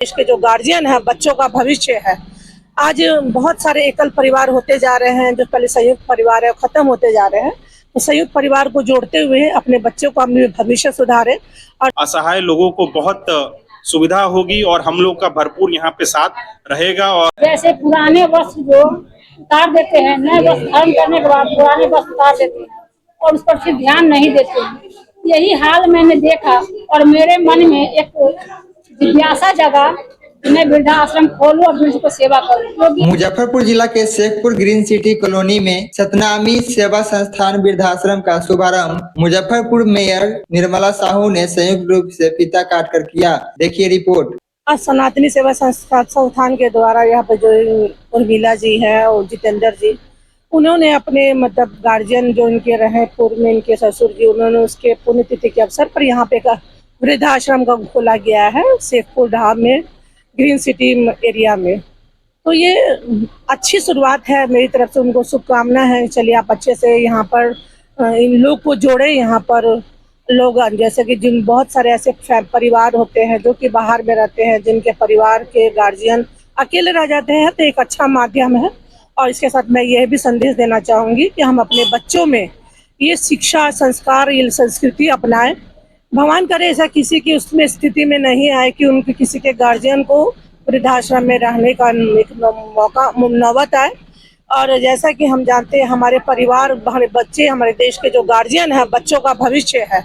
देश के जो गार्जियन है, बच्चों का भविष्य है। आज बहुत सारे एकल परिवार होते जा रहे हैं, जो पहले संयुक्त परिवार है खत्म होते जा रहे हैं। तो संयुक्त परिवार को जोड़ते हुए अपने बच्चों का भविष्य सुधारे और असहाय लोगों को बहुत सुविधा होगी और हम लोग का भरपूर यहाँ पे साथ रहेगा। और जैसे पुराने वस्त्र जो उतार देते हैं, नए वस्त्र धारण करने के बाद पुराने वस्त्र उतार देते हैं और उस पर फिर ध्यान नहीं देते हैं। यही हाल मैंने देखा और मेरे मन में एक जिज्ञासा जगा कि मैं वृद्धाश्रम खोलूं और वृद्ध को सेवा करूं। क्योंकि मुजफ्फरपुर जिला के शेखपुर ग्रीन सिटी कॉलोनी में सतनामी सेवा संस्थान वृद्धाश्रम का शुभारंभ मुजफ्फरपुर मेयर निर्मला साहू ने संयुक्त रूप से फीता काट कर किया। देखिए रिपोर्ट। आज सनातनी सेवा संस्थान के द्वारा यहाँ पे जो उर्मिला जी है और जितेंद्र जी, उन्होंने अपने मतलब गार्जियन जो इनके रहे पूर्व में, इनके ससुर जी, उन्होंने उसके पुण्यतिथि के अवसर पर यहाँ पे का वृद्धाश्रम का खोला गया है शेखपुर धाम में, ग्रीन सिटी एरिया में। तो ये अच्छी शुरुआत है, मेरी तरफ से उनको शुभकामना है। चलिए आप अच्छे से यहाँ पर इन लोग को जोड़े। यहाँ पर लोग जैसे कि जिन बहुत सारे ऐसे परिवार होते हैं जो कि बाहर में रहते हैं, जिनके परिवार के गार्जियन अकेले रह जाते हैं, तो एक अच्छा माध्यम है। और इसके साथ मैं यह भी संदेश देना चाहूँगी कि हम अपने बच्चों में ये शिक्षा, संस्कार, ये संस्कृति अपनाएं। भगवान करे ऐसा किसी की उसमें स्थिति में नहीं आए कि उनके किसी के गार्जियन को वृद्धाश्रम में रहने का एक मौका नौबत आए। और जैसा कि हम जानते हैं, हमारे परिवार, हमारे बच्चे, हमारे देश के जो गार्जियन है, बच्चों का भविष्य है।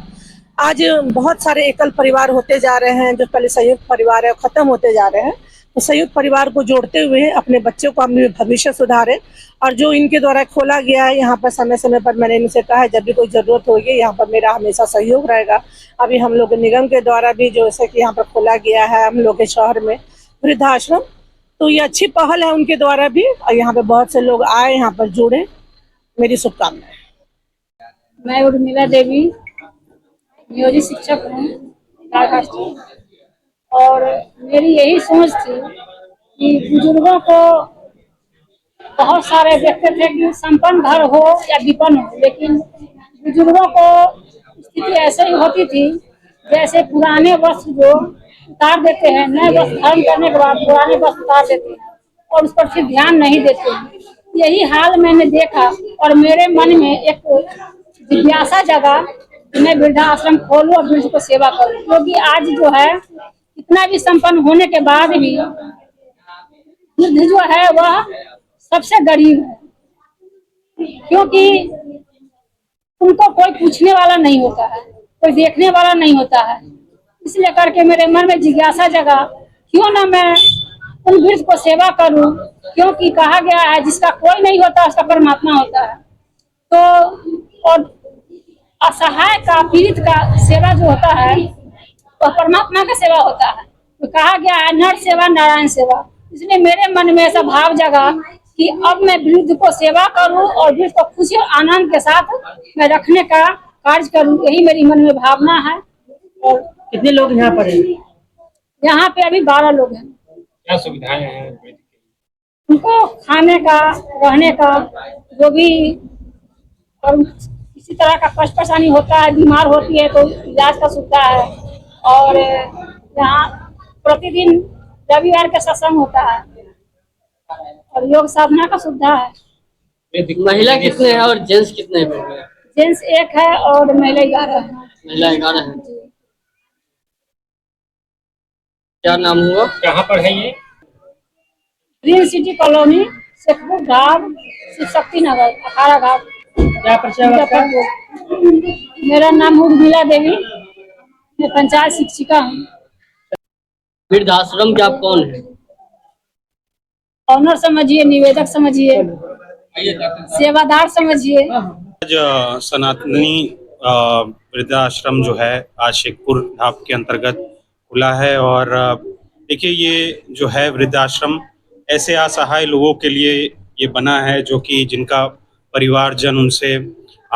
आज बहुत सारे एकल परिवार होते जा रहे हैं, जो पहले संयुक्त परिवार है खत्म होते जा रहे हैं। तो संयुक्त परिवार को जोड़ते हुए अपने बच्चों का भविष्य सुधारे। और जो इनके द्वारा खोला गया है यहाँ पर, समय समय पर मैंने इनसे कहा है जब भी कोई ज़रूरत होगी यहाँ पर मेरा हमेशा सहयोग रहेगा। अभी हम लोग निगम के द्वारा भी जो जैसे कि यहाँ पर खोला गया है हम लोग के शहर में वृद्धाश्रम, तो ये अच्छी पहल है उनके द्वारा भी। और यहाँ पे बहुत से लोग आए, यहाँ पर जुड़े। मेरी शुभकामनाएं। मैं उर्मिला देवी नियोजित शिक्षक हूँ और मेरी यही सोच थी कि बुजुर्गों को, बहुत सारे देखते थे कि संपन्न घर हो या विपन्न हो, लेकिन बुजुर्गों को स्थिति ऐसे ही होती थी जैसे पुराने वस्त्र जो उतार देते हैं, नए वस्त्र धारण करने के बाद पुराने वस्त्र उतार देते हैं और उस पर फिर ध्यान नहीं देते हैं। यही हाल मैंने देखा और मेरे मन में एक जिज्ञासा जगा कि मैं वृद्धाश्रम खोलूं और वृद्ध को सेवा करूं। क्योंकि आज जो है इतना भी संपन्न होने के बाद भी वृद्ध जो है वह सबसे गरीब है, क्योंकि उनको कोई पूछने वाला नहीं होता है, कोई देखने वाला नहीं होता है। इसलिए करके मेरे मन में जिज्ञासा जगा, क्यों ना मैं उन वृद्ध को सेवा करूं, क्योंकि कहा गया है जिसका कोई नहीं होता उसका परमात्मा होता है। तो और असहाय का, पीड़ित का सेवा जो होता है वह परमात्मा का सेवा होता है। तो कहा गया है नर सेवा नारायण सेवा। इसलिए मेरे मन में ऐसा भाव जगा कि अब मैं वृद्ध को सेवा करूं और वृद्ध को खुशी और आनंद के साथ मैं रखने का कार्य करूं। यही मेरी मन में भावना है। और कितने लोग यहाँ पर हैं? यहाँ पे अभी 12 लोग हैं। क्या सुविधाएं हैं? उनको खाने का, रहने का, जो भी और किसी तरह का कष्ट परेशानी होता है, बीमार होती है तो इलाज का सुविधा है। और यहाँ प्रतिदिन रविवार का सत्संग होता है और योग साधना का सुविधा है। महिला कितने हैं और जेंट्स कितने हैं? जेंट्स 1 है और महिला 11 है। महिला 11 है। क्या नाम हुआ? कहाँ पर है ये? ग्रीन सिटी कॉलोनी, शेखपुर धाम, शिव शक्ति नगर, अखाड़ा घाट। क्या परिचय आपका? मेरा नाम उर्मिला देवी, मैं पंचायत शिक्षिका हूँ। वृद्धाश्रम के आप कौन है? ऑनर समझिए, निवेदक समझिए, सेवादार समझिए। आज सनातनी वृद्धाश्रम जो है आज शेखपुर धाम के अंतर्गत खुला है। और देखिए ये जो है वृद्धाश्रम ऐसे असहाय लोगों के लिए ये बना है जो कि जिनका परिवारजन उनसे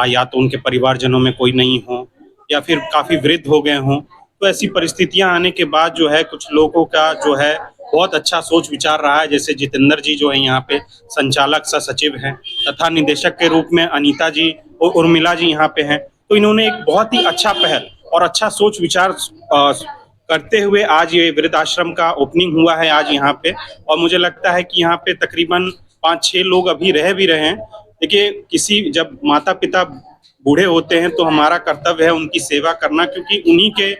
या तो उनके परिवारजनों में कोई नहीं हो या फिर काफ़ी वृद्ध हो गए हों। तो ऐसी परिस्थितियां आने के बाद जो है कुछ लोगों का जो है बहुत अच्छा सोच विचार रहा है। जैसे जितेंद्र जी जो है यहाँ पे संचालक सह सचिव हैं तथा निदेशक के रूप में अनीता जी और उर्मिला जी यहाँ पे हैं। तो इन्होंने एक बहुत ही अच्छा पहल और अच्छा सोच विचार करते हुए आज ये वृद्धाश्रम का ओपनिंग हुआ है आज यहाँ पे। और मुझे लगता है कि यहाँ पे तकरीबन 5-6 लोग अभी रह भी रहे हैं। देखिए, किसी जब माता पिता बूढ़े होते हैं तो हमारा कर्तव्य है उनकी सेवा करना, क्योंकि उन्हीं के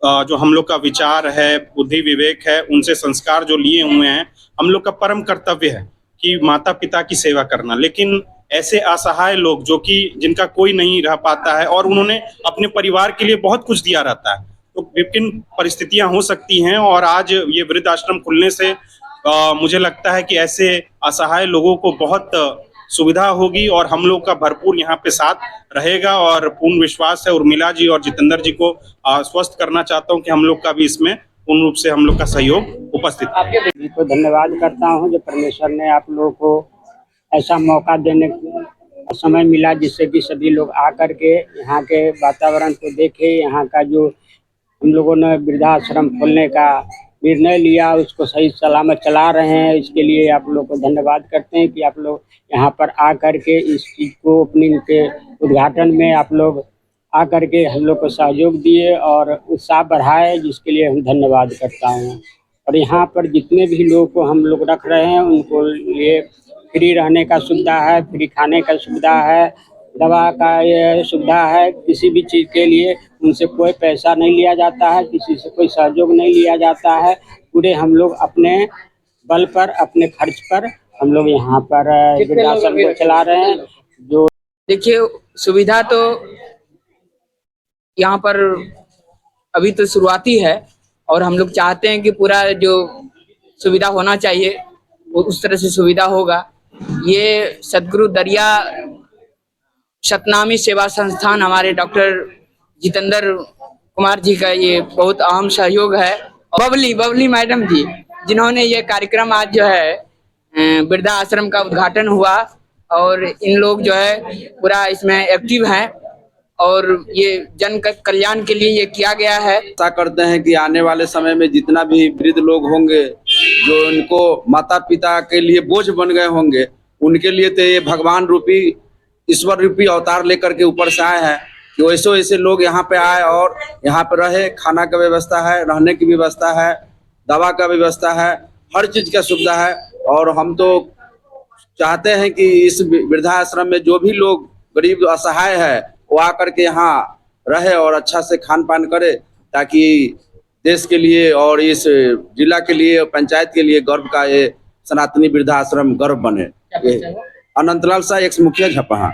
जो हम लोग का विचार है, बुद्धि विवेक है, उनसे संस्कार जो लिए हुए हैं, हम लोग का परम कर्तव्य है कि माता पिता की सेवा करना। लेकिन ऐसे असहाय लोग जो कि जिनका कोई नहीं रह पाता है और उन्होंने अपने परिवार के लिए बहुत कुछ दिया रहता है, तो विभिन्न परिस्थितियां हो सकती हैं। और आज ये वृद्धाश्रम खुलने से मुझे लगता है कि ऐसे असहाय लोगों को बहुत सुविधा होगी और हम लोग का भरपूर यहाँ पे साथ रहेगा। और पूर्ण विश्वास है उर्मिला जी और जितेंद्र जी को आश्वस्त करना चाहता हूँ कि हम लोग का भी इसमें पूर्ण रूप से हम लोग का सहयोग उपस्थित है। जी को धन्यवाद करता हूँ जो परमेश्वर ने आप लोगों को ऐसा मौका देने का समय मिला, जिससे कि सभी लोग आकर के यहाँ के वातावरण को देखे। यहाँ का जो हम लोगों ने वृद्धाश्रम खोलने का निर्णय लिया उसको सही सलामत चला रहे हैं, इसके लिए आप लोग को धन्यवाद करते हैं कि आप लोग यहाँ पर आकर के इस चीज़ को ओपनिंग के उद्घाटन में आप लोग आकर के हम लोग को सहयोग दिए और उत्साह बढ़ाए, जिसके लिए हम धन्यवाद करता हूँ। और यहाँ पर जितने भी लोगों को हम लोग रख रहे हैं उनको लिए फ्री रहने का सुविधा है, फ्री खाने का सुविधा है, दवा का ये सुविधा है। किसी भी चीज़ के लिए उनसे कोई पैसा नहीं लिया जाता है, किसी से कोई सहयोग नहीं लिया जाता है। पूरे हम लोग अपने बल पर, अपने खर्च पर हम लोग यहाँ पर वृद्धाश्रम को चला रहे हैं। जो देखिए, सुविधा तो यहाँ पर अभी तो शुरुआती है और हम लोग चाहते हैं कि पूरा जो सुविधा होना चाहिए वो उस तरह से सुविधा होगा। ये सदगुरु दरिया सतनामी सेवा संस्थान हमारे डॉक्टर जितेंद्र कुमार जी का ये बहुत अहम सहयोग है। बबली मैडम जी जिन्होंने ये कार्यक्रम आज जो है वृद्धा आश्रम का उद्घाटन हुआ और इन लोग जो है पूरा इसमें एक्टिव हैं और ये जन कल्याण के लिए ये किया गया है। आशा करते हैं कि आने वाले समय में जितना भी वृद्ध लोग होंगे जो उनको माता पिता के लिए बोझ बन गए होंगे, उनके लिए तो ये भगवान रूपी ईश्वर रूपी अवतार लेकर के ऊपर से आए हैं कि वैसे वैसे लोग यहाँ पे आए और यहाँ पे रहे। खाना का व्यवस्था है, रहने की व्यवस्था है, दवा का व्यवस्था है, हर चीज का सुविधा है। और हम तो चाहते हैं कि इस वृद्धाश्रम में जो भी लोग गरीब असहाय है वो आकर के यहाँ रहे और अच्छा से खान पान करे, ताकि देश के लिए और इस जिला के लिए, पंचायत के लिए गर्व का ये सनातनी वृद्धाश्रम गर्व बने। अनंतलाल शाह, एक्स मुखिया, झपहा।